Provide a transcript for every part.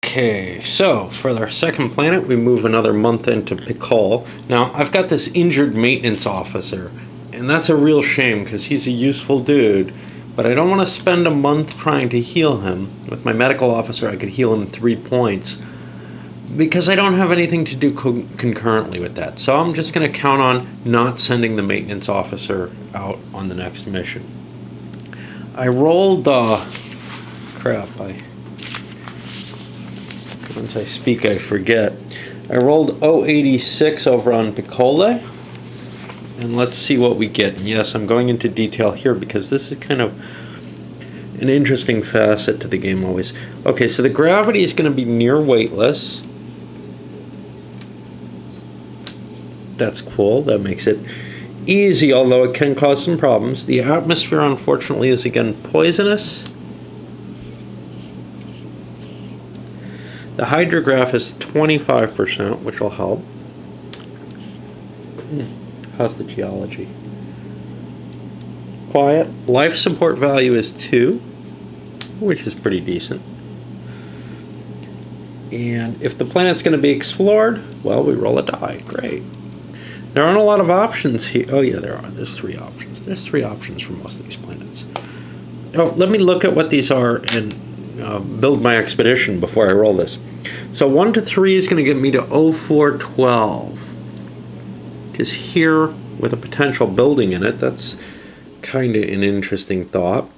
Okay, so for our second planet, we move another month into Pikol. Now, I've got this injured maintenance officer, and that's a real shame because he's a useful dude, but I don't want to spend a month trying to heal him. With my medical officer, I could heal him 3 points because I don't have anything to do concurrently with that. So I'm just going to count on not sending the maintenance officer out on the next mission. I rolled, once I speak, I forget. I rolled 086 over on Pikole, and let's see what we get. And yes, I'm going into detail here because this is kind of an interesting facet to the game always. Okay, so the gravity is going to be near weightless. That's cool. That makes it easy, although it can cause some problems. The atmosphere, unfortunately, is again poisonous. The hydrograph is 25%, which will help. How's the geology? Quiet. Life support value is 2, which is pretty decent. And if the planet's going to be explored, well, we roll a die. Great. There aren't a lot of options here. Oh, yeah, there are. There's 3 options. There's 3 options for most of these planets. Oh, let me look at what these are and build my expedition before I roll this. So 1 to 3 is going to get me to 0412. Because here, with a potential building in it, that's kind of an interesting thought.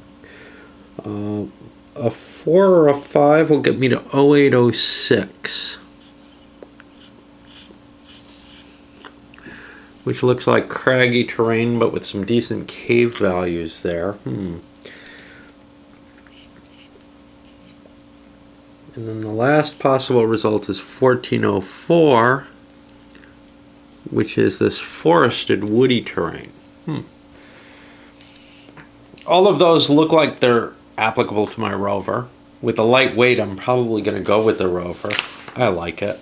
A 4 or a 5 will get me to 0806. Which looks like craggy terrain, but with some decent cave values there. And then the last possible result is 1404, which is this forested, woody terrain. All of those look like they're applicable to my rover. With the light weight, I'm probably going to go with the rover. I like it.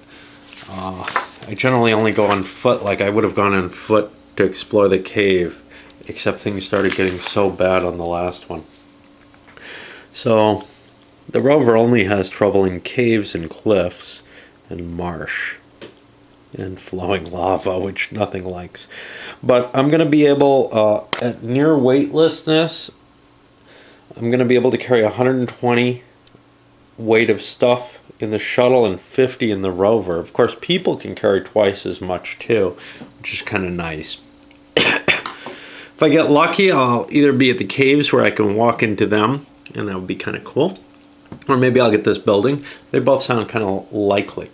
I generally only go on foot, like I would have gone on foot to explore the cave, except things started getting so bad on the last one. So the rover only has trouble in caves and cliffs and marsh and flowing lava, which nothing likes. But I'm going to be able, at near weightlessness, I'm going to be able to carry 120 weight of stuff in the shuttle and 50 in the rover. Of course, people can carry twice as much too, which is kind of nice. If I get lucky, I'll either be at the caves where I can walk into them, and that would be kind of cool. Or maybe I'll get this building. They both sound kind of likely.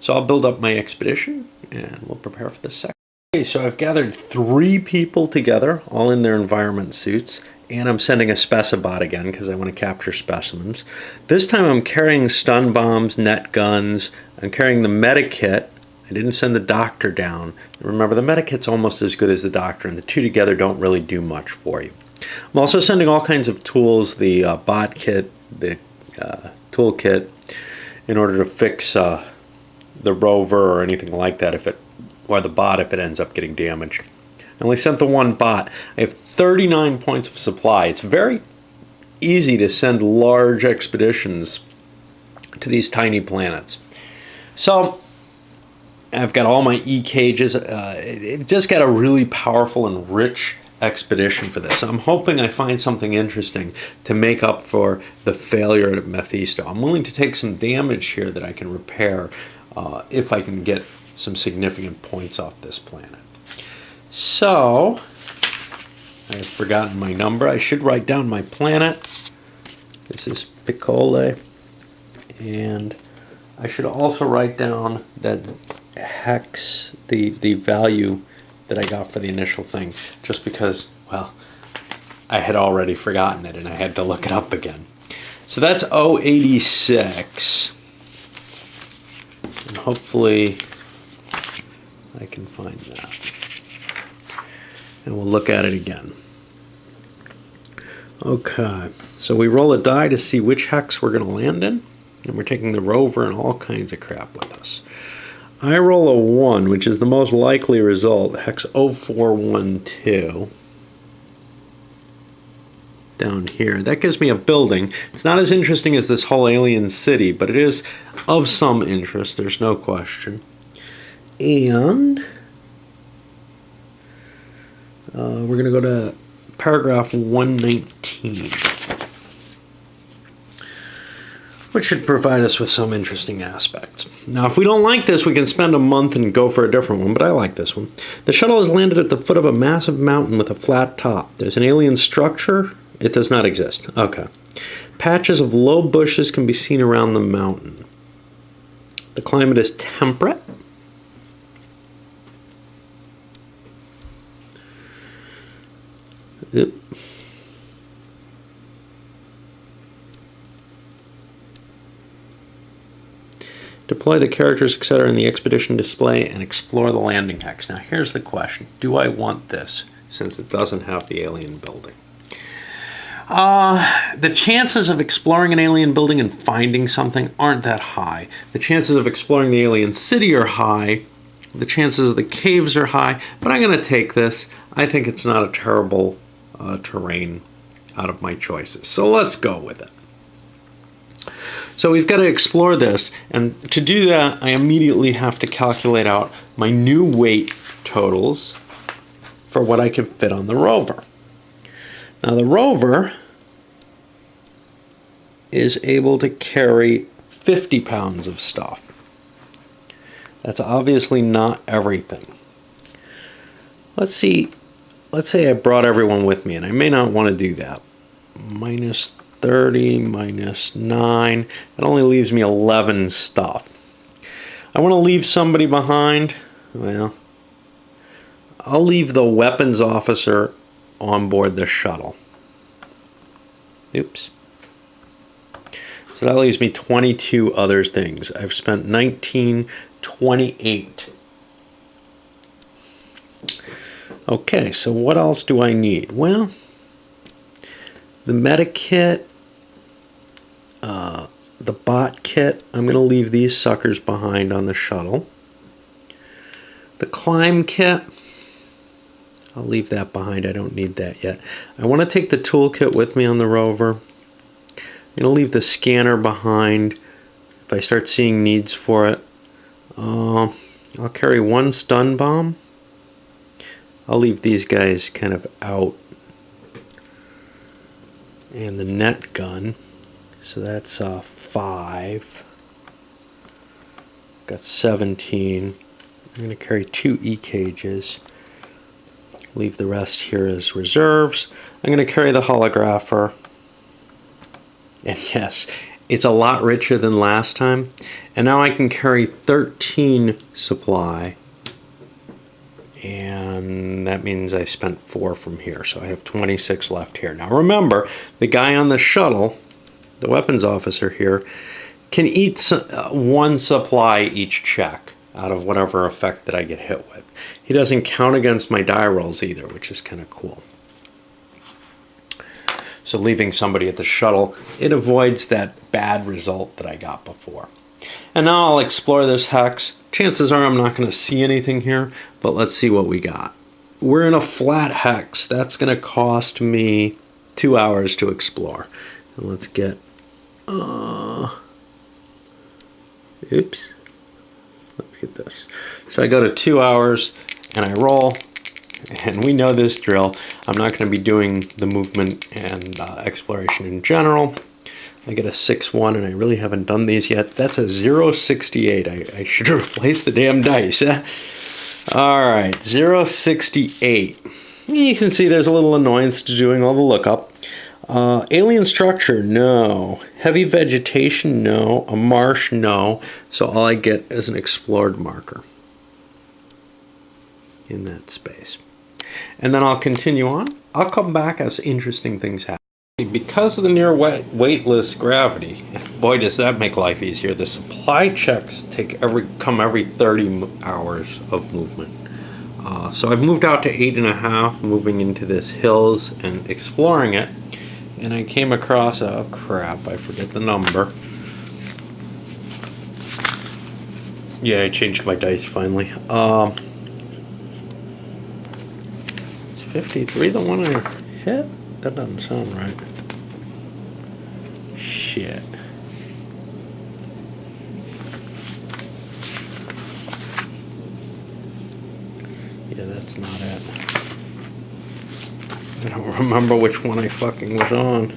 So I'll build up my expedition, and we'll prepare for the second. Okay, so I've gathered 3 people together, all in their environment suits, and I'm sending a specibot again because I want to capture specimens. This time I'm carrying stun bombs, net guns. I'm carrying the medikit. I didn't send the doctor down. Remember, the medikit's almost as good as the doctor, and the 2 together don't really do much for you. I'm also sending all kinds of tools, the bot kit, the toolkit, in order to fix the rover or anything like that, or the bot if it ends up getting damaged. I only sent the 1 bot. I have 39 points of supply. It's very easy to send large expeditions to these tiny planets. So I've got all my E-cages. It just got a really powerful and rich expedition for this. I'm hoping I find something interesting to make up for the failure at Mephisto. I'm willing to take some damage here that I can repair if I can get some significant points off this planet. So I've forgotten my number. I should write down my planet. This is Pikole. And I should also write down that hex, the value that I got for the initial thing, just because, well, I had already forgotten it and I had to look it up again. So that's 086. And hopefully I can find that. And we'll look at it again. Okay, so we roll a die to see which hex we're going to land in. And we're taking the rover and all kinds of crap with us. I roll a 1, which is the most likely result, hex 0412. down here. That gives me a building. It's not as interesting as this whole alien city, but it is of some interest, there's no question. And we're going to go to paragraph 119, which should provide us with some interesting aspects. Now, if we don't like this, we can spend a month and go for a different one, but I like this one. The shuttle has landed at the foot of a massive mountain with a flat top. There's an alien structure. It does not exist. Okay. Patches of low bushes can be seen around the mountain. The climate is temperate. Yep. Deploy the characters, etc. in the expedition display and explore the landing hex. Now here's the question. Do I want this since it doesn't have the alien building? The chances of exploring an alien building and finding something aren't that high. The chances of exploring the alien city are high. The chances of the caves are high. But I'm going to take this. I think it's not a terrible terrain out of my choices. So let's go with it. So we've got to explore this, and to do that I immediately have to calculate out my new weight totals for what I can fit on the rover. Now the rover is able to carry 50 pounds of stuff. That's obviously not everything. Let's say I brought everyone with me, and I may not want to do that. Minus 30 minus 9, that only leaves me 11 stuff. I want to leave somebody behind. Well, I'll leave the weapons officer on board the shuttle. Oops. So that leaves me 22 other things. I've spent 19, 28. Okay, so what else do I need? Well, the meta kit, the bot kit, I'm going to leave these suckers behind on the shuttle. The climb kit, I'll leave that behind. I don't need that yet. I want to take the toolkit with me on the rover. I'm going to leave the scanner behind if I start seeing needs for it. I'll carry one stun bomb. I'll leave these guys kind of out. And the net gun, so that's 5. Got 17. I'm going to carry 2 E-cages. Leave the rest here as reserves. I'm going to carry the holographer. And yes, it's a lot richer than last time. And now I can carry 13 supply. And that means I spent 4 from here, so I have 26 left here. Now remember, the guy on the shuttle, the weapons officer here, can eat 1 supply each check out of whatever effect that I get hit with. He doesn't count against my die rolls either, which is kind of cool. So leaving somebody at the shuttle, it avoids that bad result that I got before. And now I'll explore this hex. Chances are I'm not going to see anything here, but let's see what we got. We're in a flat hex. That's going to cost me 2 hours to explore. And let's get... oops. Let's get this. So I go to 2 hours, and I roll. And we know this drill. I'm not going to be doing the movement and exploration in general. I get a 6-1, and I really haven't done these yet. That's a 0.68. I should replace the damn dice. Alright, 0.68. You can see there's a little annoyance to doing all the lookup. Alien structure, no. Heavy vegetation, no. A marsh, no. So all I get is an explored marker in that space. And then I'll continue on. I'll come back as interesting things happen. Because of the near weightless gravity, boy does that make life easier, the supply checks come every 30 hours of movement. So I've moved out to 8.5, moving into this hills and exploring it, and I came across, oh crap, I forget the number. Yeah, I changed my dice finally. Is 53 the one I hit? That doesn't sound right. Shit. Yeah, that's not it. I don't remember which one I fucking was on.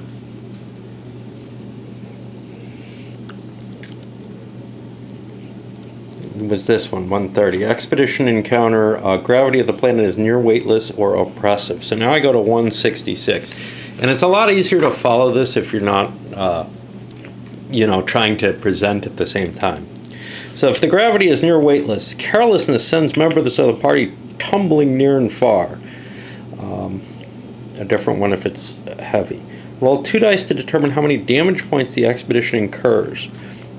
It was this one, 130. Expedition encounter, gravity of the planet is near weightless or oppressive. So now I go to 166. And it's a lot easier to follow this if you're not, trying to present at the same time. So if the gravity is near weightless, carelessness sends members of the party tumbling near and far. A different one if it's heavy. Roll 2 dice to determine how many damage points the expedition incurs.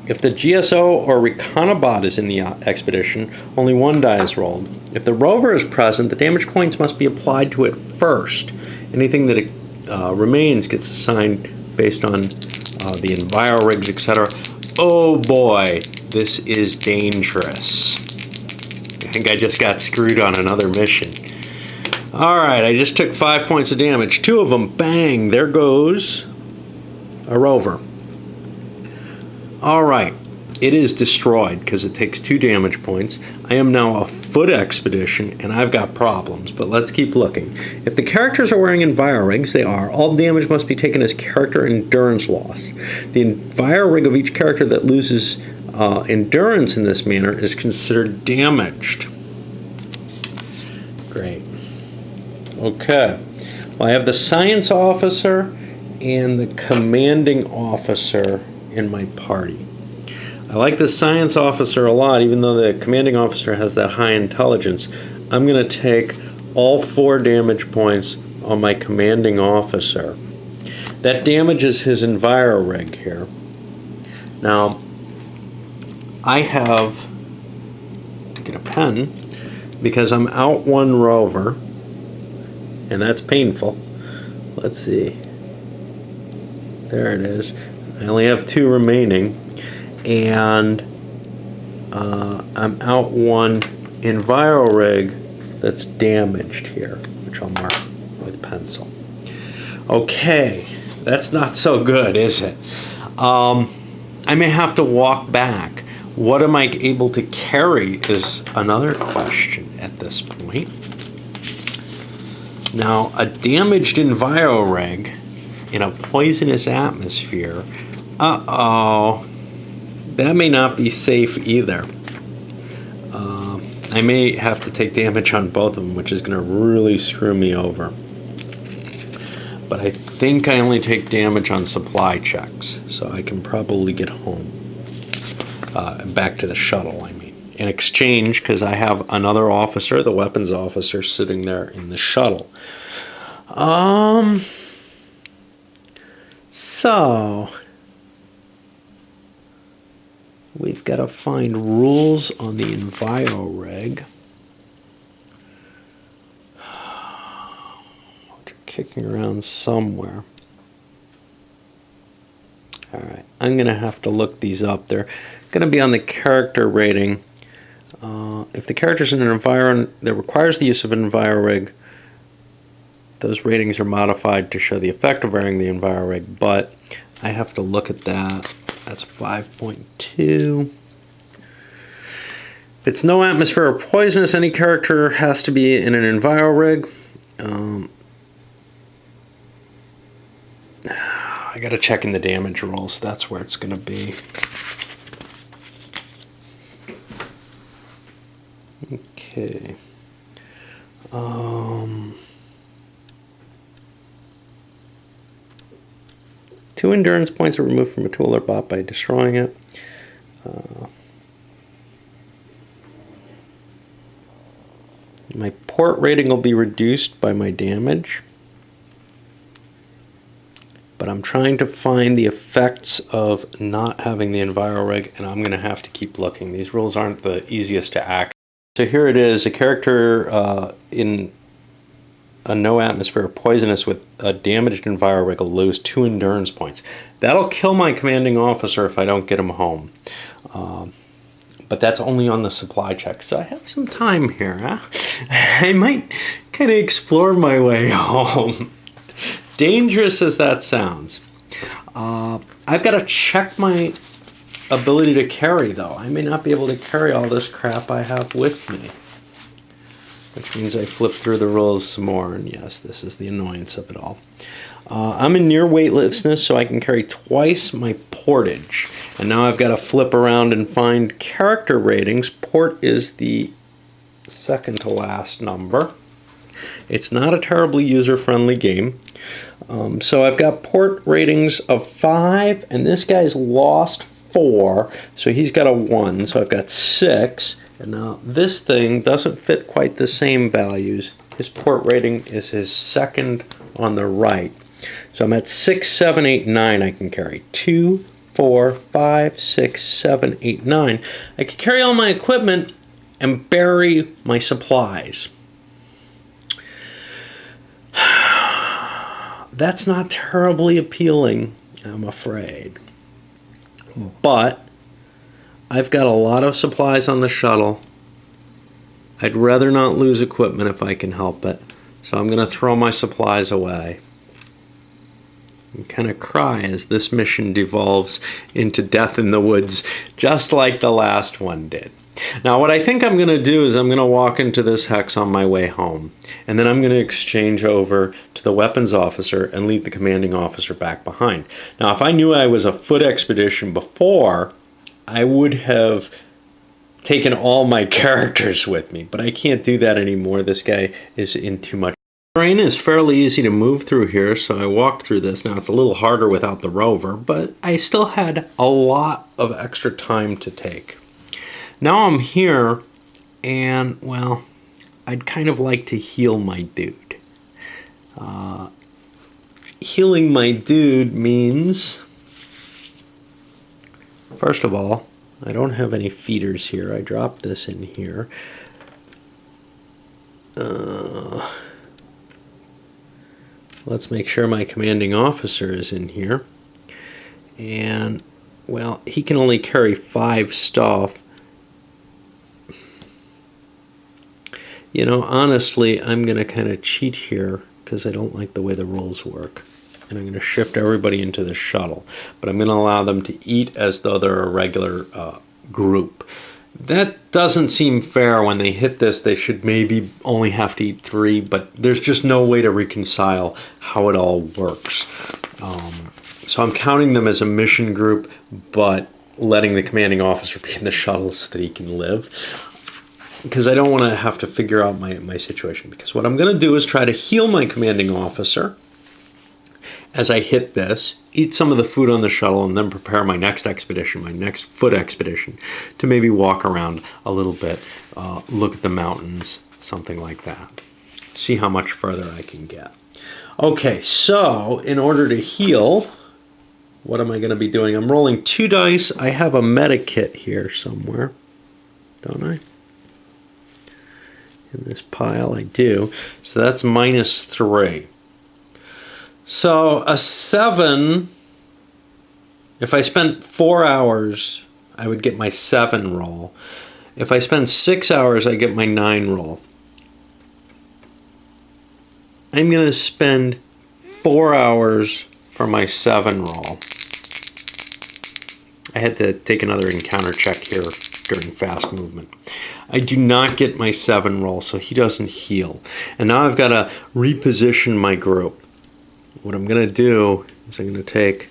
If the GSO or Reconabot is in the expedition, only 1 die is rolled. If the rover is present, the damage points must be applied to it first. Anything that remains gets assigned based on the enviro rigs, etc. Oh boy, this is dangerous. I think I just got screwed on another mission. Alright, I just took 5 points of damage. 2 of them, bang, there goes a rover. Alright, it is destroyed because it takes 2 damage points. I am now a foot expedition and I've got problems, but let's keep looking. If the characters are wearing enviro rigs, they are. All damage must be taken as character endurance loss. The enviro rig of each character that loses endurance in this manner is considered damaged. Great. Okay. Well, I have the science officer and the commanding officer in my party. I like the science officer a lot, even though the commanding officer has that high intelligence. I'm going to take all 4 damage points on my commanding officer. That damages his enviro rig here. Now, I have to get a pen because I'm out 1 rover, and that's painful. Let's see. There it is. I only have 2 remaining, and I'm out 1 enviro rig that's damaged here, which I'll mark with pencil. Okay, that's not so good, is it? I may have to walk back. What am I able to carry is another question at this point. Now, a damaged enviro rig in a poisonous atmosphere, that may not be safe either. I may have to take damage on both of them, which is going to really screw me over. But I think I only take damage on supply checks, so I can probably get home. Back to the shuttle, I mean. In exchange, because I have another officer, the weapons officer, sitting there in the shuttle. So we've got to find rules on the enviro rig. They're kicking around somewhere. Alright, I'm going to have to look these up. They're going to be on the character rating. If the character's in an environment that requires the use of an enviro rig, those ratings are modified to show the effect of wearing the enviro rig, but I have to look at that. That's 5.2. If it's no atmosphere or poisonous, any character has to be in an enviro rig. I gotta check in the damage rolls. That's where it's gonna be. Okay. 2 endurance points are removed from a tool or bot by destroying it. My port rating will be reduced by my damage. But I'm trying to find the effects of not having the enviro rig, and I'm going to have to keep looking. These rules aren't the easiest to act. So here it is, a character in a no atmosphere poisonous with a damaged enviro rig will lose 2 endurance points. That'll kill my commanding officer if I don't get him home. But that's only on the supply check, so I have some time here. Huh? I might kind of explore my way home. dangerous as that sounds, I've got to check my ability to carry, though. I may not be able to carry all this crap I have with me. Which means I flip through the rules some more, and yes, this is the annoyance of it all. I'm in near weightlessness, so I can carry twice my portage. And now I've got to flip around and find character ratings. Port is the second to last number. It's not a terribly user-friendly game. So I've got port ratings of 5, and this guy's lost 4, so he's got a 1, so I've got 6. And now this thing doesn't fit quite the same values. His port rating is his second on the right. So I'm at 6, 7, 8, 9 I can carry. 2, 4, 5, 6, 7, 8, 9. I can carry all my equipment and bury my supplies. That's not terribly appealing, I'm afraid. But I've got a lot of supplies on the shuttle. I'd rather not lose equipment if I can help it. So I'm going to throw my supplies away. And kind of cry as this mission devolves into death in the woods, just like the last one did. Now what I think I'm going to do is I'm going to walk into this hex on my way home, and then I'm going to exchange over to the weapons officer and leave the commanding officer back behind. Now if I knew I was a foot expedition before, I would have taken all my characters with me, but I can't do that anymore. This guy is in too much. Terrain is fairly easy to move through here, so I walked through this. Now it's a little harder without the rover, but I still had a lot of extra time to take. Now I'm here, and well, I'd kind of like to heal my dude. Healing my dude means, first of all, I don't have any feeders here. I dropped this in here. Let's make sure my commanding officer is in here. And, well, he can only carry 5 stuff. You know, honestly, I'm going to kind of cheat here because I don't like the way the rules work. And I'm going to shift everybody into the shuttle. But I'm going to allow them to eat as though they're a regular group. That doesn't seem fair. When they hit this, they should maybe only have to eat 3, but there's just no way to reconcile how it all works. So I'm counting them as a mission group, but letting the commanding officer be in the shuttle so that he can live. Because I don't want to have to figure out my situation. Because what I'm going to do is try to heal my commanding officer as I hit this, eat some of the food on the shuttle, and then prepare my next expedition, my next foot expedition, to maybe walk around a little bit, look at the mountains, something like that. See how much further I can get. Okay, so in order to heal, what am I going to be doing? I'm rolling 2 dice. I have a meta kit here somewhere, don't I? In this pile, I do. So that's -3. So a 7, if I spent 4 hours, I would get my 7 roll. If I spend 6 hours, I get my 9 roll. I'm going to spend 4 hours for my 7 roll. I had to take another encounter check here during fast movement. I do not get my 7 roll, so he doesn't heal. And now I've got to reposition my group. What I'm going to do is I'm going to take,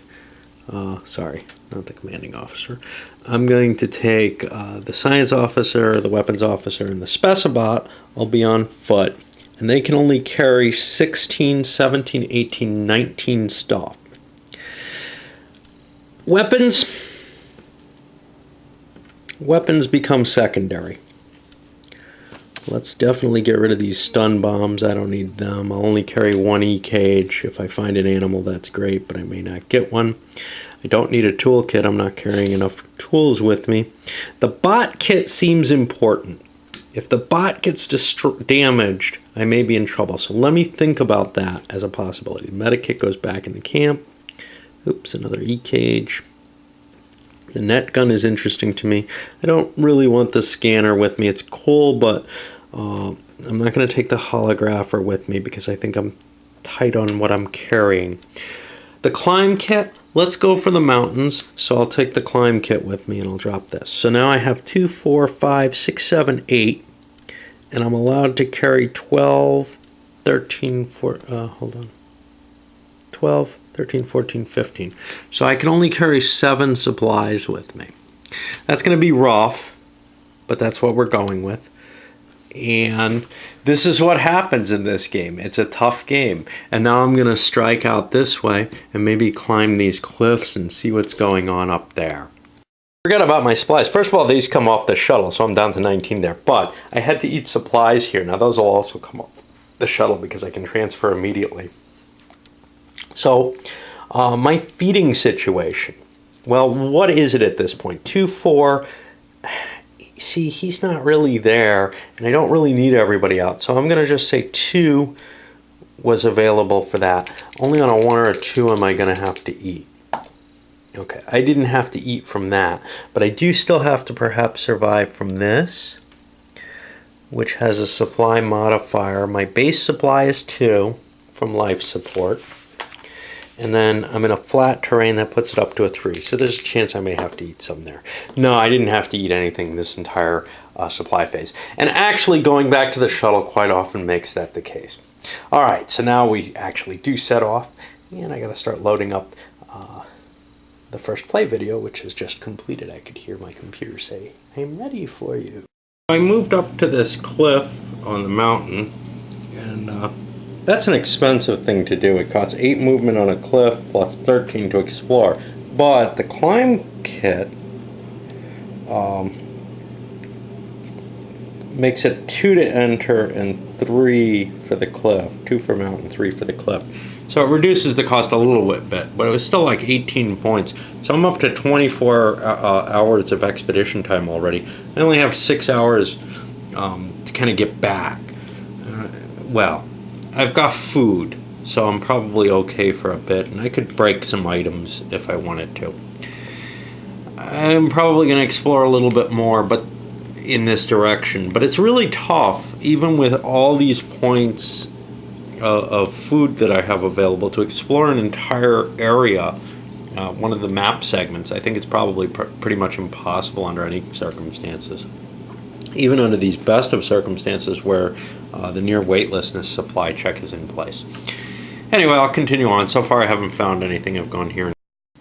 sorry, not the commanding officer. I'm going to take the science officer, the weapons officer, and the specibot. I'll be on foot. And they can only carry 16, 17, 18, 19 stuff. Weapons become secondary. Let's definitely get rid of these stun bombs. I don't need them. I'll only carry 1 E-cage. If I find an animal, that's great, but I may not get one. I don't need a toolkit. I'm not carrying enough tools with me. The bot kit seems important. If the bot gets damaged, I may be in trouble. So let me think about that as a possibility. The meta kit goes back in the camp. Oops, another E-cage. The net gun is interesting to me. I don't really want the scanner with me. It's cool, but I'm not going to take the holographer with me because I think I'm tight on what I'm carrying. The climb kit, let's go for the mountains. So I'll take the climb kit with me and I'll drop this. So now I have 2, 4, 5, 6, 7, 8. And I'm allowed to carry 12, 13, 12, 13, 14, 15. So I can only carry 7 supplies with me. That's going to be rough, but that's what we're going with. And this is what happens in this game. It's a tough game. And now I'm going to strike out this way and maybe climb these cliffs and see what's going on up there. Forgot about my supplies. First of all, these come off the shuttle, so I'm down to 19 there. But I had to eat supplies here. Now those will also come off the shuttle because I can transfer immediately. So my feeding situation. Well, what is it at this point? 2, 4... See, he's not really there, and I don't really need everybody out. So I'm going to just say 2 was available for that. Only on a 1 or a 2 am I going to have to eat. Okay, I didn't have to eat from that, but I do still have to perhaps survive from this, which has a supply modifier. My base supply is 2 from life support. And then I'm in a flat terrain that puts it up to a 3. So there's a chance I may have to eat some there. No, I didn't have to eat anything this entire supply phase. And actually going back to the shuttle quite often makes that the case. All right, so now we actually do set off. And I got to start loading up the first play video, which is just completed. I could hear my computer say, I'm ready for you. I moved up to this cliff on the mountain. And that's an expensive thing to do. It costs 8 movement on a cliff plus 13 to explore. But the climb kit makes it 2 to enter and 3 for the cliff. 2 for mountain, 3 for the cliff. So it reduces the cost a little bit, but it was still like 18 points. So I'm up to 24 hours of expedition time already. I only have 6 hours to kind of get back. Well, I've got food, so I'm probably okay for a bit, and I could break some items if I wanted to. I'm probably going to explore a little bit more, but in this direction. But it's really tough, even with all these points of food that I have available, to explore an entire area, one of the map segments. I think it's probably pretty much impossible under any circumstances. Even under these best of circumstances where the near weightlessness supply check is in place. Anyway, I'll continue on. So far I haven't found anything. I've gone here.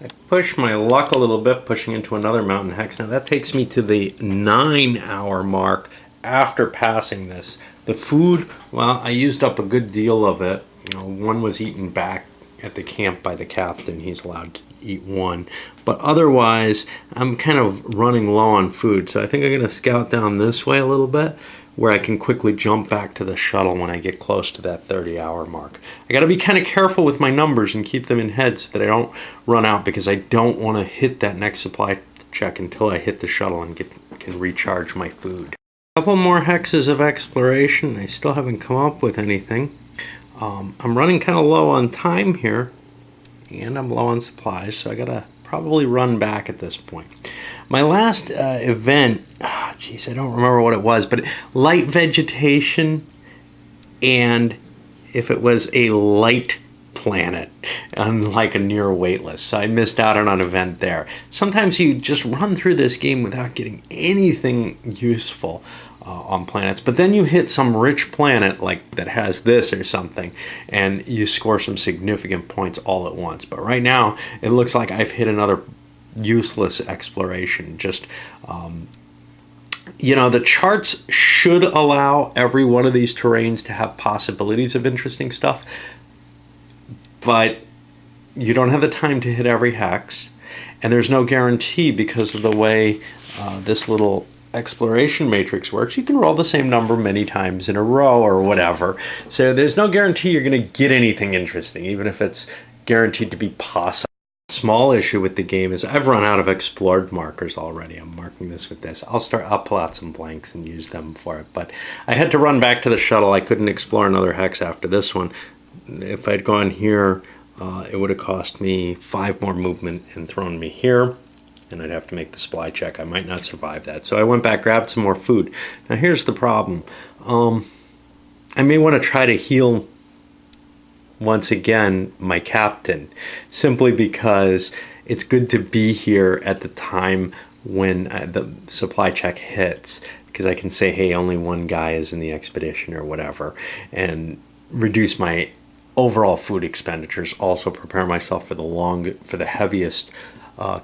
I pushed my luck a little bit, pushing into another mountain hex. Now that takes me to the 9-hour mark after passing this. The food, well, I used up a good deal of it. You know, 1 was eaten back at the camp by the captain. He's allowed to eat 1. But otherwise, I'm kind of running low on food. So I think I'm going to scout down this way a little bit, where I can quickly jump back to the shuttle when I get close to that 30-hour mark. I got to be kind of careful with my numbers and keep them in head so that I don't run out, because I don't want to hit that next supply check until I hit the shuttle and can recharge my food. A couple more hexes of exploration. I still haven't come up with anything. I'm running kind of low on time here, and I'm low on supplies, so I got to probably run back at this point. My last event, geez, I don't remember what it was, but light vegetation, and if it was a light planet, unlike a near weightless. So I missed out on an event there. Sometimes you just run through this game without getting anything useful on planets, but then you hit some rich planet like that has this or something, and you score some significant points all at once. But right now, it looks like I've hit another useless exploration. Just you know, the charts should allow every one of these terrains to have possibilities of interesting stuff, but you don't have the time to hit every hex, and there's no guarantee because of the way this little exploration matrix works. You can roll the same number many times in a row or whatever, so there's no guarantee you're going to get anything interesting, even if it's guaranteed to be possible. Small issue with the game is I've run out of explored markers already. I'm marking this with this. I'll pull out some blanks and use them for it, but I had to run back to the shuttle. I couldn't explore another hex after this one. If I'd gone here, it would have cost me 5 more movement and thrown me here, and I'd have to make the supply check. I might not survive that. So I went back, grabbed some more food. Now here's the problem. I may want to try to heal once again, my captain, simply because it's good to be here at the time when the supply check hits, because I can say, hey, only one guy is in the expedition or whatever, and reduce my overall food expenditures. Also prepare myself for the heaviest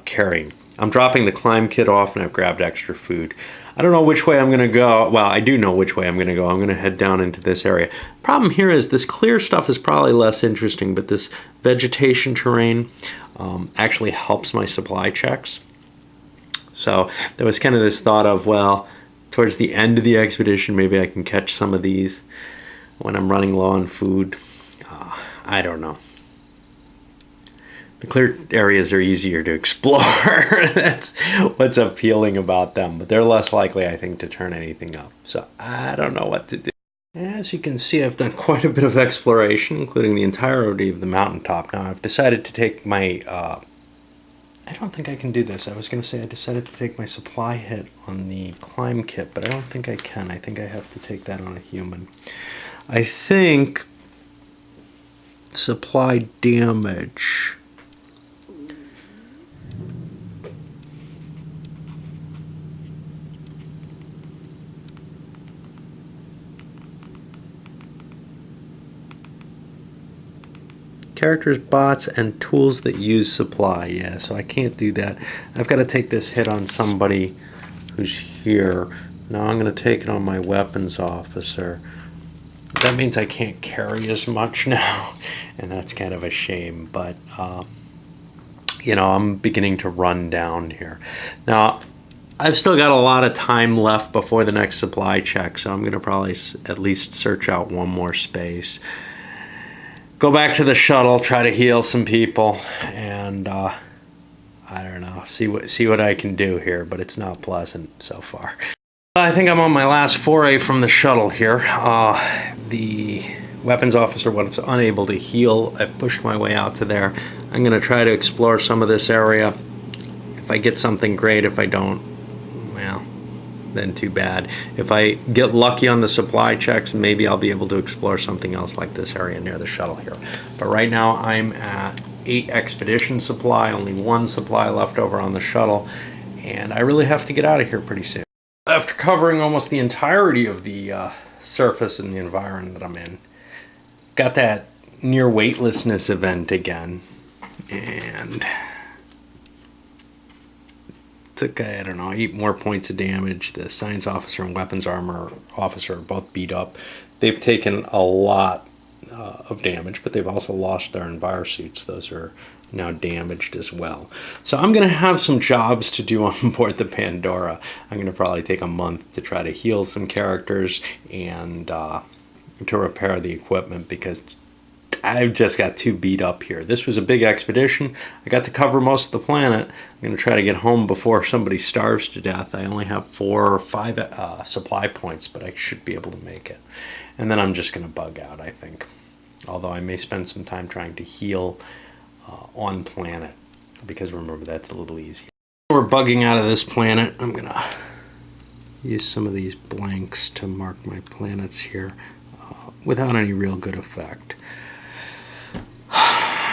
carrying. I'm dropping the climb kit off, and I've grabbed extra food. I don't know which way I'm going to go. Well, I do know which way I'm going to go. I'm going to head down into this area. Problem here is this clear stuff is probably less interesting, but this vegetation terrain actually helps my supply checks. So there was kind of this thought of, well, towards the end of the expedition, maybe I can catch some of these when I'm running low on food. I don't know. The clear areas are easier to explore. That's what's appealing about them. But they're less likely, I think, to turn anything up. So I don't know what to do. As you can see, I've done quite a bit of exploration, including the entirety of the mountaintop. Now, I've decided to take my... I don't think I can do this. I was going to say I decided to take my supply hit on the climb kit, but I don't think I can. I think I have to take that on a human. I think supply damage... Characters, bots, and tools that use supply. Yeah, so I can't do that. I've got to take this hit on somebody who's here. Now I'm going to take it on my weapons officer. That means I can't carry as much now, and that's kind of a shame. But, you know, I'm beginning to run down here. Now, I've still got a lot of time left before the next supply check, so I'm going to probably at least search out one more space. Go back to the shuttle, try to heal some people, and I don't know, see what I can do here, but it's not pleasant so far. I think I'm on my last foray from the shuttle here. The weapons officer was unable to heal. I've pushed my way out to there. I'm going to try to explore some of this area. If I get something, great. If I don't, well, then too bad. If I get lucky on the supply checks, maybe I'll be able to explore something else like this area near the shuttle here. But right now I'm at 8 expedition supply, only 1 supply left over on the shuttle, and I really have to get out of here pretty soon. After covering almost the entirety of the surface and the environment that I'm in, got that near weightlessness event again, and took, I don't know, 8 more points of damage. The science officer and weapons armor officer are both beat up. They've taken a lot of damage, but they've also lost their envirosuits. Those are now damaged as well. So I'm going to have some jobs to do on board the Pandora. I'm going to probably take a month to try to heal some characters and to repair the equipment, because I've just got too beat up here. This was a big expedition. I got to cover most of the planet. I'm going to try to get home before somebody starves to death. I only have 4 or 5 supply points, but I should be able to make it. And then I'm just going to bug out, I think. Although I may spend some time trying to heal on planet, because remember, that's a little easier. We're bugging out of this planet. I'm going to use some of these blanks to mark my planets here without any real good effect.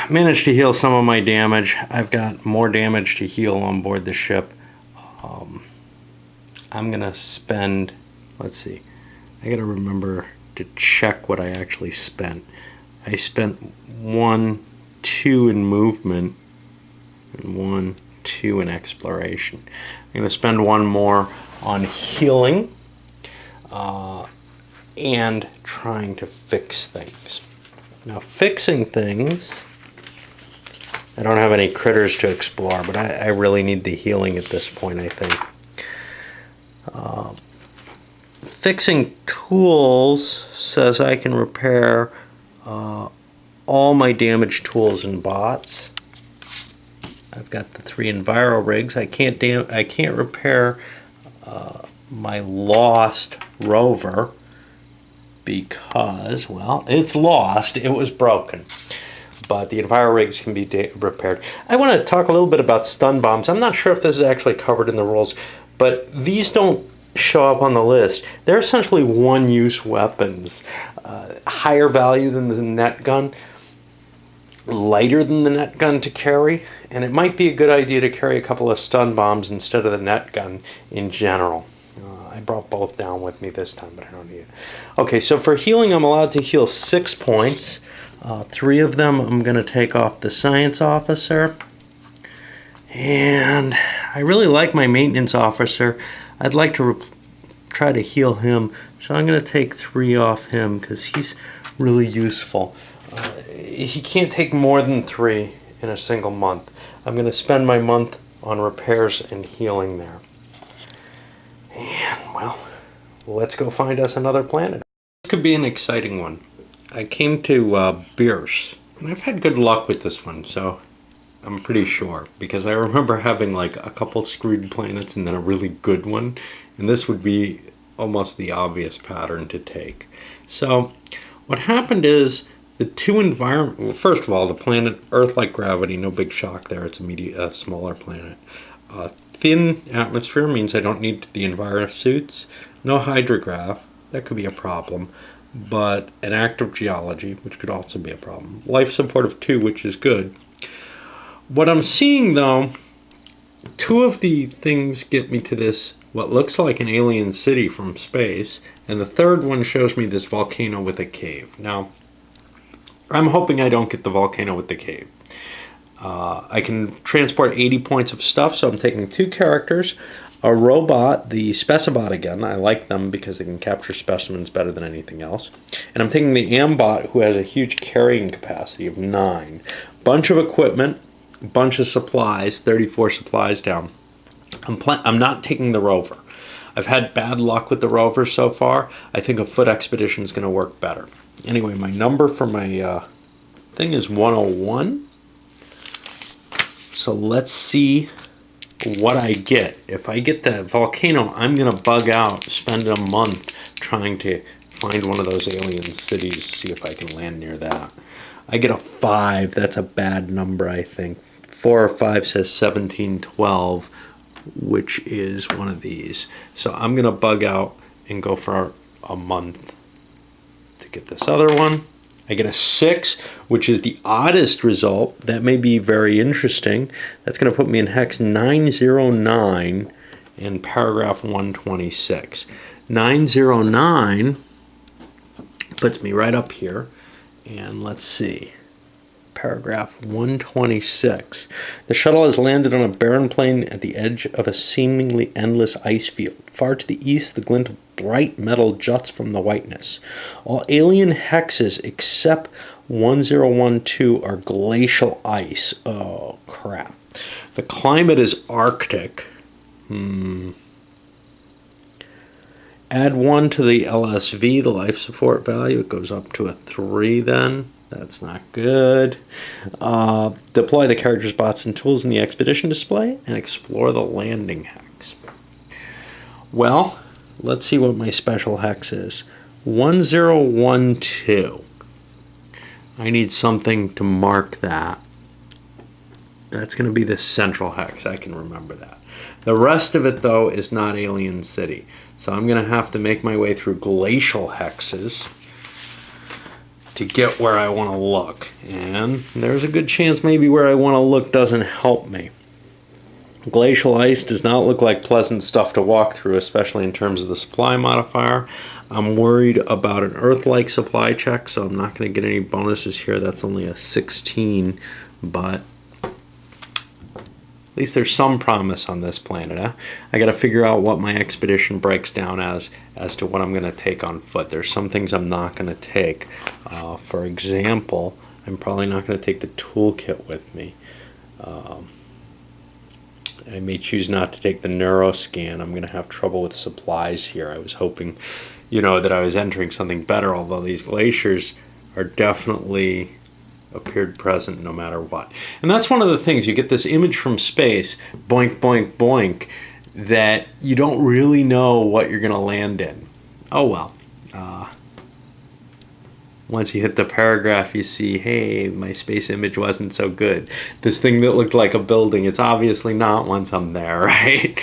Managed to heal some of my damage. I've got more damage to heal on board the ship. I'm gonna spend, let's see, I gotta remember to check what I actually spent. I spent 1, 2 in movement and 1, 2 in exploration. I'm gonna spend 1 more on healing and trying to fix things. Now, fixing things, I don't have any critters to explore, but I really need the healing at this point, I think. Fixing tools says I can repair all my damaged tools and bots. I've got the 3 enviro rigs. I can't repair my lost rover because, well, it's lost. It was broken. But the enviro rigs can be repaired. I want to talk a little bit about stun bombs. I'm not sure if this is actually covered in the rules, but these don't show up on the list. They're essentially one-use weapons, higher value than the net gun, lighter than the net gun to carry, and it might be a good idea to carry a couple of stun bombs instead of the net gun in general. I brought both down with me this time, but I don't need it. Okay, so for healing, I'm allowed to heal 6 points. 3 of them I'm going to take off the science officer. And I really like my maintenance officer. I'd like to try to heal him, so I'm going to take 3 off him because he's really useful. He can't take more than 3 in a single month. I'm going to spend my month on repairs and healing there. And, well, let's go find us another planet. This could be an exciting one. I came to Bierce, and I've had good luck with this one, so I'm pretty sure. Because I remember having like a couple screwed planets and then a really good one. And this would be almost the obvious pattern to take. So, what happened is the two environment. Well, first of all, the planet Earth-like gravity, no big shock there. It's a smaller planet. Thin atmosphere means I don't need the envirosuits. No hydrograph. That could be a problem. But an active geology, which could also be a problem. Life support of 2, which is good. What I'm seeing, though, 2 of the things get me to this, what looks like an alien city from space, and the third one shows me this volcano with a cave. Now, I'm hoping I don't get the volcano with the cave. I can transport 80 points of stuff, so I'm taking 2 characters, a robot, the Specibot again. I like them because they can capture specimens better than anything else. And I'm taking the Ambot, who has a huge carrying capacity of 9. Bunch of equipment, bunch of supplies, 34 supplies down. I'm not taking the rover. I've had bad luck with the rover so far. I think a foot expedition is going to work better. Anyway, my number for my thing is 101. So let's see what I get. If I get the volcano, I'm going to bug out, spend a month trying to find one of those alien cities, see if I can land near that. I get a 5. That's a bad number, I think. 4 or 5 says 1712, which is one of these. So I'm going to bug out and go for a month to get this other one. I get a 6, which is the oddest result. That may be very interesting. That's going to put me in hex 909 and paragraph 126. 909 puts me right up here. And let's see. Paragraph 126. The shuttle has landed on a barren plain at the edge of a seemingly endless ice field. Far to the east, the glint of bright metal juts from the whiteness. All alien hexes except 1012 are glacial ice. Oh, crap. The climate is Arctic. Add 1 to the LSV, the life support value. It goes up to a 3 then. That's not good. Deploy the characters, bots, and tools in the expedition display and explore the landing hex. Well, let's see what my special hex is. 1012. I need something to mark that. That's going to be the central hex. I can remember that. The rest of it, though, is not Alien City. So I'm going to have to make my way through glacial hexes to get where I want to look. And there's a good chance maybe where I want to look doesn't help me. Glacial ice does not look like pleasant stuff to walk through, especially in terms of the supply modifier. I'm worried about an Earth-like supply check, so I'm not going to get any bonuses here. That's only a 16, but at least there's some promise on this planet. Huh? I got to figure out what my expedition breaks down as to what I'm going to take on foot. There's some things I'm not going to take. For example, I'm probably not going to take the toolkit with me. I may choose not to take the neuroscan. I'm going to have trouble with supplies here. I was hoping, that I was entering something better, although these glaciers are definitely appeared present no matter what. And that's one of the things. You get this image from space, boink, boink, boink, that you don't really know what you're going to land in. Oh well. Once you hit the paragraph, you see, hey, my space image wasn't so good. This thing that looked like a building, it's obviously not once I'm there, right?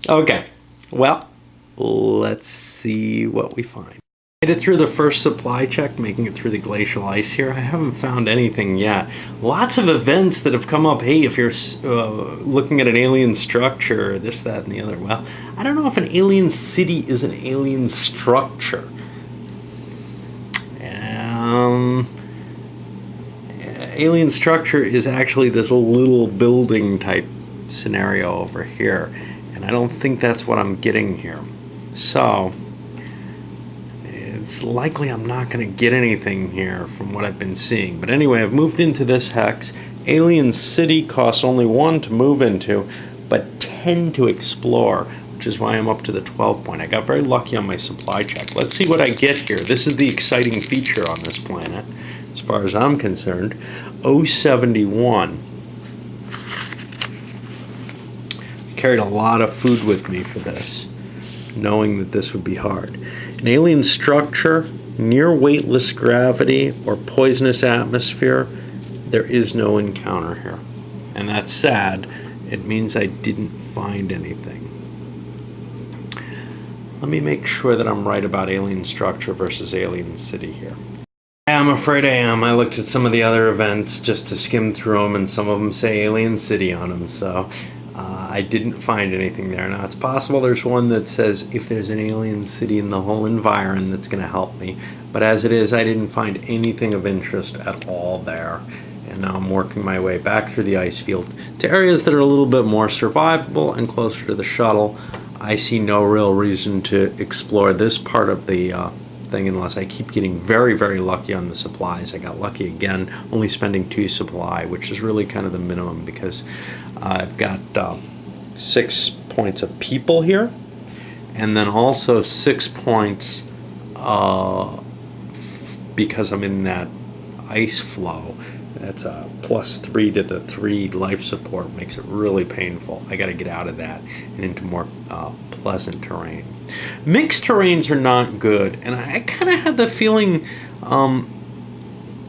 Okay, well, let's see what we find. Made it through the first supply check, making it through the glacial ice here. I haven't found anything yet. Lots of events that have come up. Hey, if you're looking at an alien structure, this, that, and the other. Well, I don't know if an alien city is an alien structure. Alien structure is actually this little building type scenario over here, and I don't think that's what I'm getting here. So it's likely I'm not going to get anything here from what I've been seeing. But anyway, I've moved into this hex. Alien City costs only 1 to move into, but 10 to explore, which is why I'm up to the 12 point. I got very lucky on my supply check. Let's see what I get here. This is the exciting feature on this planet, as far as I'm concerned. 071. I carried a lot of food with me for this, knowing that this would be hard. An alien structure, near weightless gravity, or poisonous atmosphere, there is no encounter here. And that's sad. It means I didn't find anything. Let me make sure that I'm right about alien structure versus alien city here. I'm afraid I am. I looked at some of the other events just to skim through them, and some of them say alien city on them, so I didn't find anything there. Now, it's possible there's one that says if there's an alien city in the whole environment that's going to help me. But as it is, I didn't find anything of interest at all there. And now I'm working my way back through the ice field to areas that are a little bit more survivable and closer to the shuttle. I see no real reason to explore this part of the thing unless I keep getting very, very lucky on the supplies. I got lucky again, only spending 2 supply, which is really kind of the minimum because I've got 6 points of people here, and then also 6 points because I'm in that ice flow. That's a +3 to the 3 life support, makes it really painful. I got to get out of that and into more pleasant terrain. Mixed terrains are not good, and I kind of had the feeling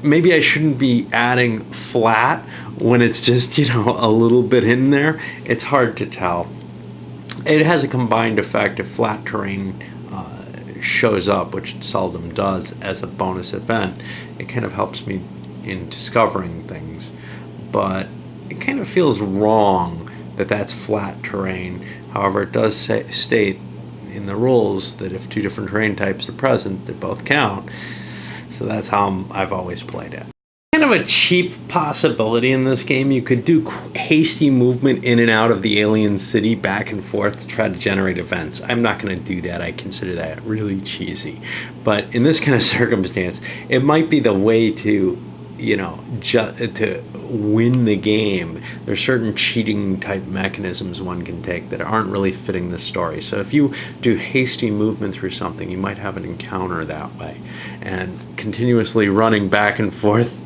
maybe I shouldn't be adding flat when it's just, you know, a little bit in there. It's hard to tell. It has a combined effect if flat terrain shows up, which it seldom does, as a bonus event. It kind of helps me in discovering things, but it kind of feels wrong that that's flat terrain. However, it does state in the rules that if 2 different terrain types are present, they both count. So that's how I've always played it. Kind of a cheap possibility in this game. You could do hasty movement in and out of the alien city back and forth to try to generate events. I'm not going to do that. I consider that really cheesy. But in this kind of circumstance, it might be the way to, you know, to win the game. There's certain cheating type mechanisms one can take that aren't really fitting the story. So if you do hasty movement through something, you might have an encounter that way. And continuously running back and forth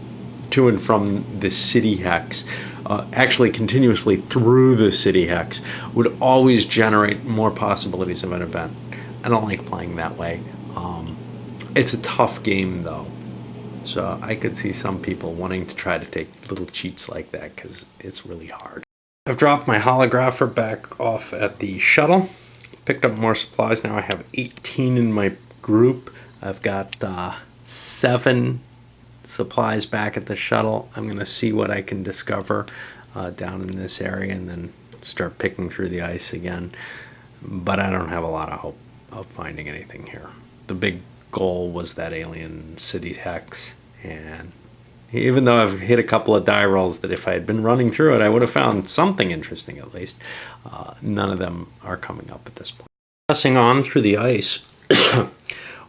to and from the city hex, actually continuously through the city hex, would always generate more possibilities of an event. I don't like playing that way. It's a tough game though. So I could see some people wanting to try to take little cheats like that because it's really hard. I've dropped my holographer back off at the shuttle. Picked up more supplies. Now I have 18 in my group. I've got 7 supplies back at the shuttle. I'm going to see what I can discover down in this area and then start picking through the ice again. But I don't have a lot of hope of finding anything here. The big goal was that alien city hex, and even though I've hit a couple of die rolls that if I had been running through it I would have found something interesting at least, none of them are coming up at this point. Passing on through the ice,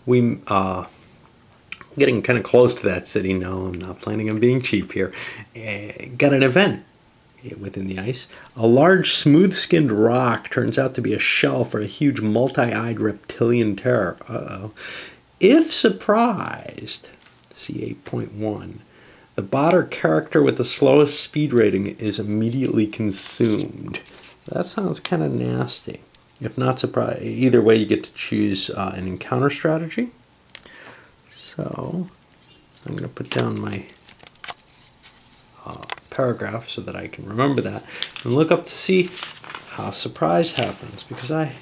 we getting kind of close to that city. No, I'm not planning on being cheap here. Got an event within the ice. A large smooth-skinned rock turns out to be a shell for a huge multi-eyed reptilian terror. Uh-oh. If surprised, see 8.1, the bot or character with the slowest speed rating is immediately consumed. That sounds kind of nasty. If not surprised, either way you get to choose an encounter strategy. So I'm going to put down my paragraph so that I can remember that and look up to see how surprise happens, because I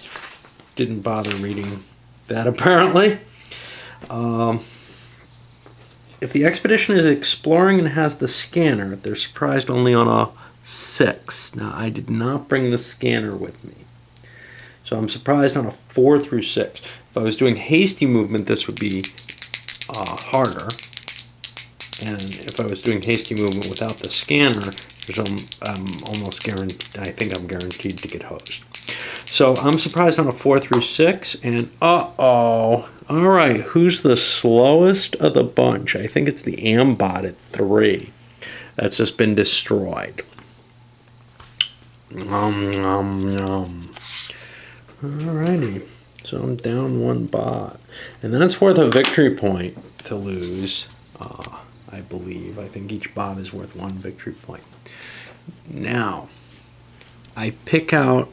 didn't bother reading that apparently. If the expedition is exploring and has the scanner, they're surprised only on a 6. Now, I did not bring the scanner with me, so I'm surprised on a 4 through 6. If I was doing hasty movement, this would be harder. And if I was doing hasty movement without the scanner, I'm almost guaranteed, I think I'm guaranteed to get hosed. So I'm surprised on a 4 through 6, and uh-oh. All right, who's the slowest of the bunch? I think it's the Ambot at 3. That's just been destroyed. Alrighty, so I'm down 1 bot. And that's worth a victory point to lose, I believe. I think each bot is worth 1 victory point. Now, I pick out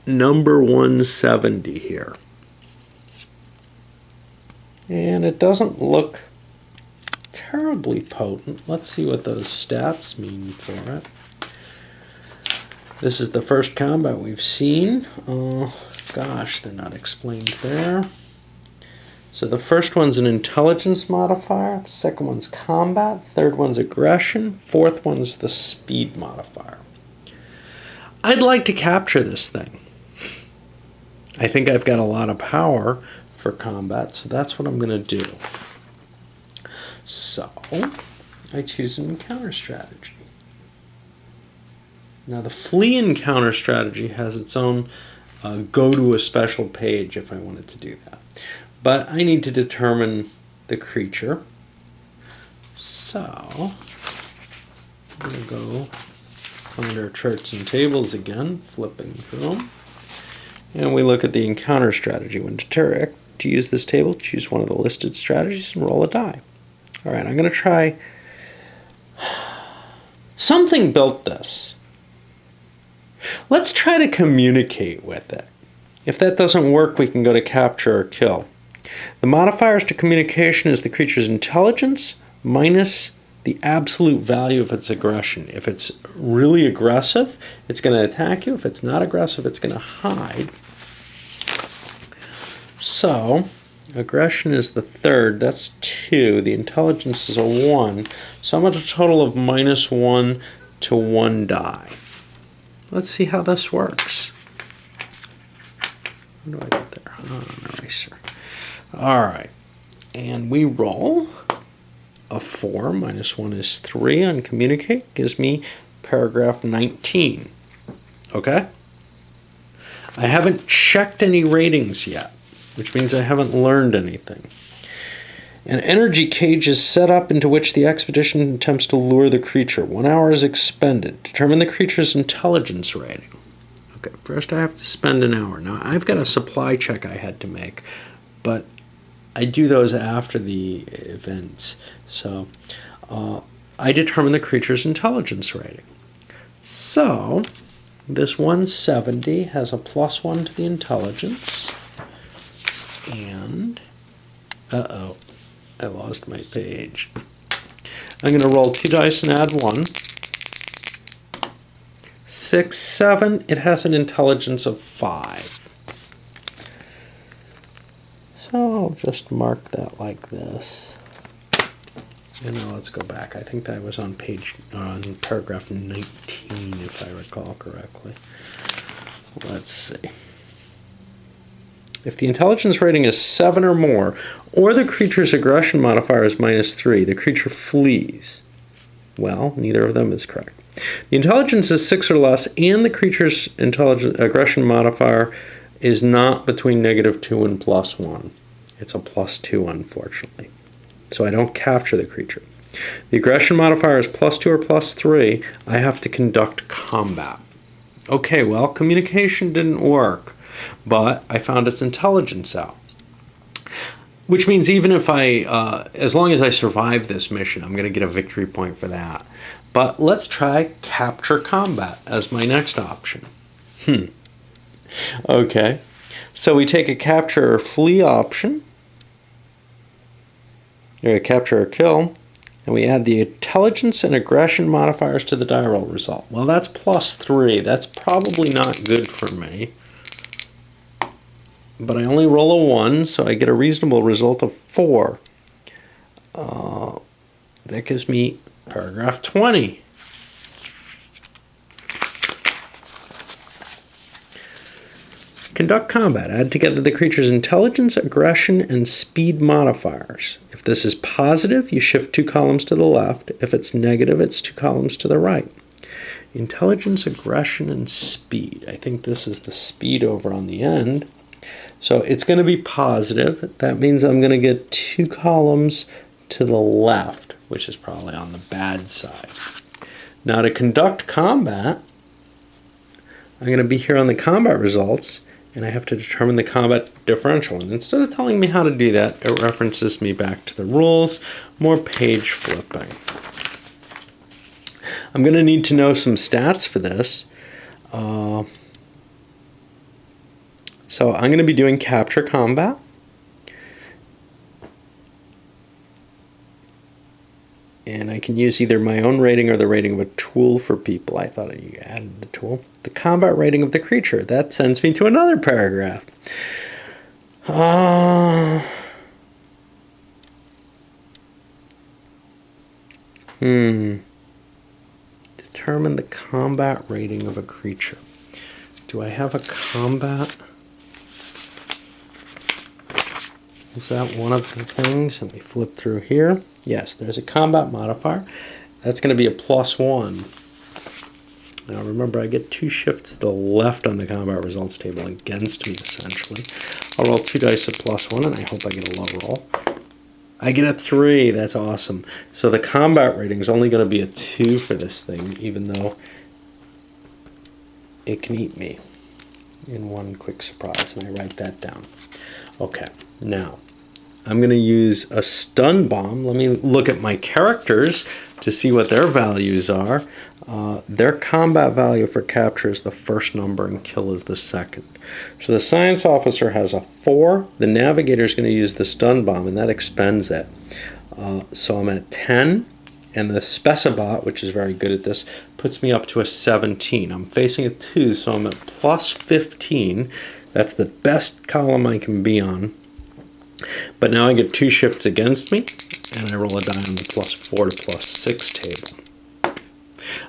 number 170 here. And it doesn't look terribly potent. Let's see what those stats mean for it. This is the first combat we've seen. Gosh, they're not explained there. So the first one's an intelligence modifier, the second one's combat, third one's aggression, fourth one's the speed modifier. I'd like to capture this thing. I think I've got a lot of power for combat, so that's what I'm going to do. So, I choose an encounter strategy. Now the flee encounter strategy has its own go to a special page if I wanted to do that. But I need to determine the creature. So, I'm going to go find our charts and tables again, flipping through them. And we look at the encounter strategy. When to use this table, choose one of the listed strategies and roll a die. All right, I'm going to try... Something built this. Let's try to communicate with it. If that doesn't work, we can go to capture or kill. The modifiers to communication is the creature's intelligence minus the absolute value of its aggression. If it's really aggressive, it's going to attack you. If it's not aggressive, it's going to hide. So, aggression is the third. That's 2. The intelligence is a 1. So I'm at a total of -1 to 1 die. Let's see how this works. How do I get there? Oh, an eraser. All right. And we roll a 4. -1 is 3 on communicate. Gives me paragraph 19. Okay? I haven't checked any ratings yet, which means I haven't learned anything. An energy cage is set up into which the expedition attempts to lure the creature. 1 hour is expended. Determine the creature's intelligence rating. Okay, first I have to spend an hour. Now, I've got a supply check I had to make, but I do those after the events. So, I determine the creature's intelligence rating. So, this 170 has a +1 to the intelligence. And, uh-oh, I lost my page. I'm going to roll 2 dice and add 1. 6, 7, it has an intelligence of 5. So I'll just mark that like this. And now let's go back. I think that was on paragraph 19, if I recall correctly. Let's see. If the intelligence rating is 7 or more, or the creature's aggression modifier is -3, the creature flees. Well, neither of them is correct. The intelligence is 6 or less, and the creature's aggression modifier is not between -2 and +1. It's a +2, unfortunately. So I don't capture the creature. The aggression modifier is +2 or +3. I have to conduct combat. Okay, well, communication didn't work, but I found its intelligence out. Which means even if as long as I survive this mission, I'm going to get a victory point for that. But let's try capture combat as my next option. Okay, so we take a capture or flee option, or a capture or kill, and we add the intelligence and aggression modifiers to the die roll result. Well, that's +3. That's probably not good for me. but I only roll a 1, so I get a reasonable result of 4. That gives me paragraph 20. Conduct combat. Add together the creature's intelligence, aggression, and speed modifiers. If this is positive, you shift 2 columns to the left. If it's negative, it's 2 columns to the right. Intelligence, aggression, and speed. I think this is the speed over on the end. So it's going to be positive. That means I'm going to get 2 columns to the left, which is probably on the bad side. Now to conduct combat, I'm going to be here on the combat results, and I have to determine the combat differential. And instead of telling me how to do that, it references me back to the rules, more page flipping. I'm going to need to know some stats for this. So I'm going to be doing capture combat. And I can use either my own rating or the rating of a tool for people. I thought you added the tool. The combat rating of the creature. That sends me to another paragraph. Determine the combat rating of a creature. Do I have a combat? Is that one of the things? Let me flip through here. Yes, there's a combat modifier. That's going to be a +1. Now remember, I get 2 shifts to the left on the combat results table against me, essentially. I'll roll 2 dice at +1, and I hope I get a low roll. I get a 3. That's awesome. So the combat rating is only going to be a 2 for this thing, even though it can eat me in one quick surprise, and I write that down. Okay, now I'm going to use a stun bomb. Let me look at my characters to see what their values are. Their combat value for capture is the first number and kill is the second. So the science officer has a 4. The navigator is going to use the stun bomb, and that expends it. So I'm at 10, and the specibot, which is very good at this, puts me up to a 17. I'm facing a 2, so I'm at +15. That's the best column I can be on. But now I get 2 shifts against me, and I roll a die on the +4 to +6 table.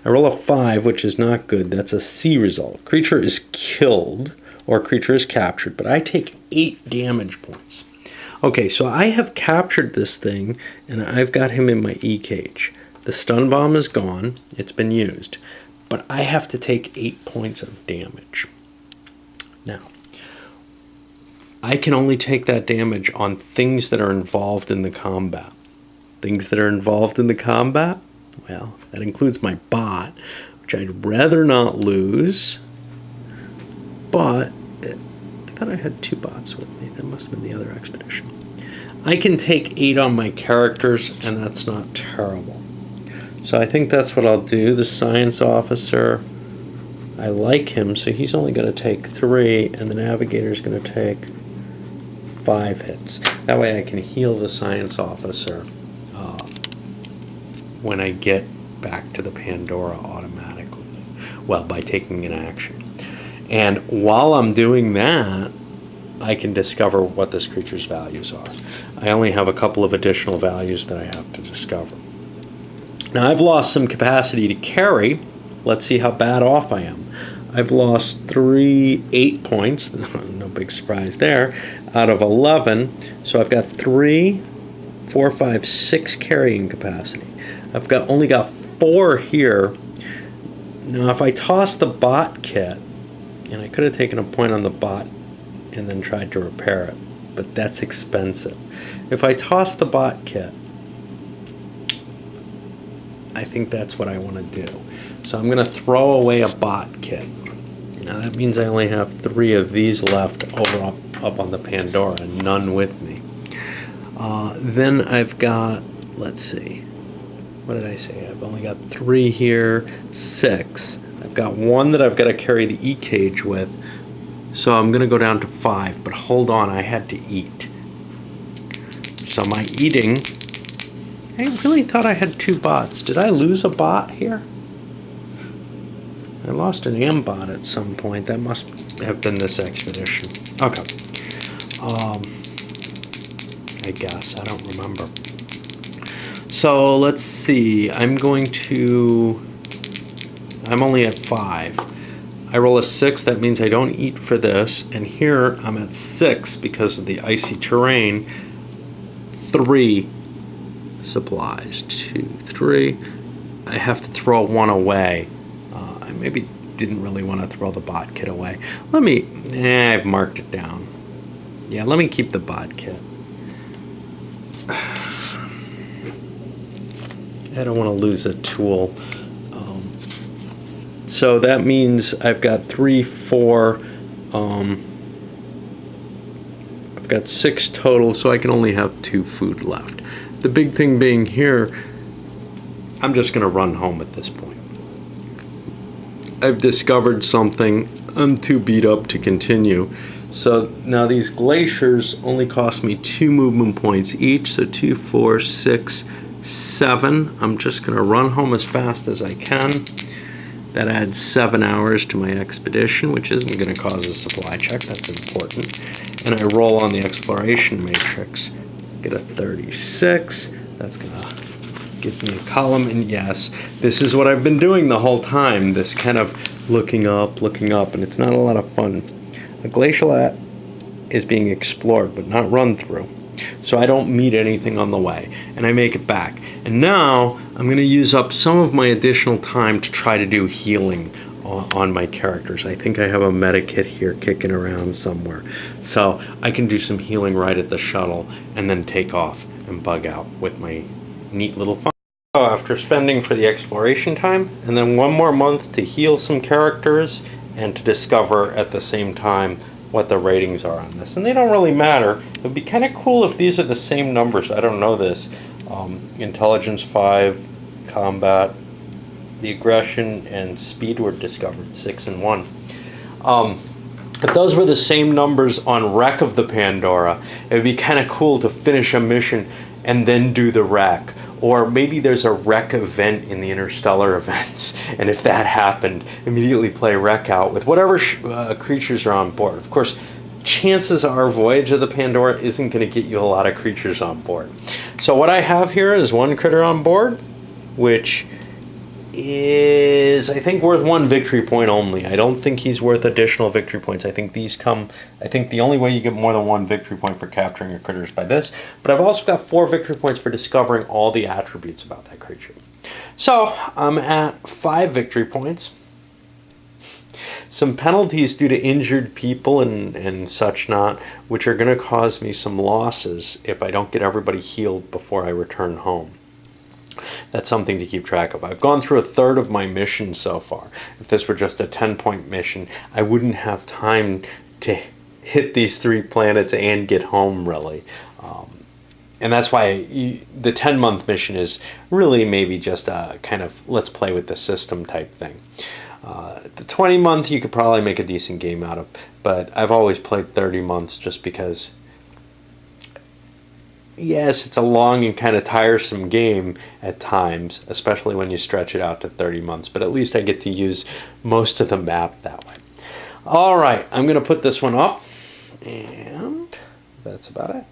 I roll a 5, which is not good. That's a C result. Creature is killed, or creature is captured, but I take 8 damage points. Okay, so I have captured this thing, and I've got him in my E-cage. The stun bomb is gone. It's been used. But I have to take 8 points of damage. Now, I can only take that damage on things that are involved in the combat. Things that are involved in the combat? Well, that includes my bot, which I'd rather not lose. But I thought I had 2 bots with me. That must have been the other expedition. I can take 8 on my characters, and that's not terrible. So I think that's what I'll do. The science officer, I like him, so he's only going to take 3, and the navigator is going to take 5 hits. That way I can heal the science officer when I get back to the Pandora automatically. Well, by taking an action. And while I'm doing that, I can discover what this creature's values are. I only have a couple of additional values that I have to discover. Now I've lost some capacity to carry. Let's see how bad off I am. I've lost 8 points, no big surprise there, out of 11. So I've got 3, 4, 5, 6 carrying capacity. I've only got 4 here. Now if I toss the bot kit, and I could have taken a point on the bot and then tried to repair it, but that's expensive. If I toss the bot kit, I think that's what I want to do. So I'm going to throw away a bot kit. Now that means I only have 3 of these left up on the Pandora, none with me. Then I've got, let's see, what did I say? I've only got 3 here, 6. I've got 1 that I've got to carry the E-cage with. So I'm going to go down to 5, but hold on, I had to eat. So my eating, I really thought I had 2 bots. Did I lose a bot here? I lost an ambot at some point. That must have been this expedition. Okay. I guess. I don't remember. So let's see. I'm only at 5. I roll a 6. That means I don't eat for this. And here I'm at 6 because of the icy terrain. 3 supplies. 2, 3. I have to throw 1 away. I maybe didn't really want to throw the bot kit away. I've marked it down. Yeah, let me keep the bot kit. I don't want to lose a tool. So that means I've got 3, 4, I've got 6 total, so I can only have 2 food left. The big thing being here, I'm just going to run home at this point. I've discovered something. I'm too beat up to continue. So now these glaciers only cost me 2 movement points each, so 2, 4, 6, 7. I'm just going to run home as fast as I can. That adds 7 hours to my expedition, which isn't going to cause a supply check. That's important. And I roll on the exploration matrix. Get a 36. That's going to give me a column. And yes, this is what I've been doing the whole time. This kind of looking up, and it's not a lot of fun. A glacial is being explored, but not run through. So I don't meet anything on the way, and I make it back. And now I'm going to use up some of my additional time to try to do healing on my characters. I think I have a medikit here kicking around somewhere. So I can do some healing right at the shuttle and then take off and bug out with my neat little fun. So after spending for the exploration time, and then 1 more month to heal some characters and to discover at the same time what the ratings are on this. And they don't really matter. It would be kind of cool if these are the same numbers. I don't know this. Intelligence 5, combat, the aggression and speed were discovered, 6 and 1. If those were the same numbers on Wreck of the Pandora, it would be kind of cool to finish a mission and then do the wreck. Or maybe there's a wreck event in the interstellar events, and if that happened, immediately play wreck out with whatever creatures are on board. Of course, chances are Voyage of the Pandora isn't going to get you a lot of creatures on board. So what I have here is 1 critter on board, which is, I think, worth 1 victory point only. I don't think he's worth additional victory points. I think the only way you get more than 1 victory point for capturing a critter is by this. But I've also got 4 victory points for discovering all the attributes about that creature. So I'm at 5 victory points. Some penalties due to injured people and such not, which are going to cause me some losses if I don't get everybody healed before I return home. That's something to keep track of. I've gone through a third of my mission so far. If this were just a 10-point mission, I wouldn't have time to hit these 3 planets and get home, really. And that's why the 10-month mission is really maybe just a kind of let's play with the system type thing. The 20-month you could probably make a decent game out of, but I've always played 30 months just because, yes, it's a long and kind of tiresome game at times, especially when you stretch it out to 30 months, but at least I get to use most of the map that way. All right, I'm going to put this one up, and that's about it.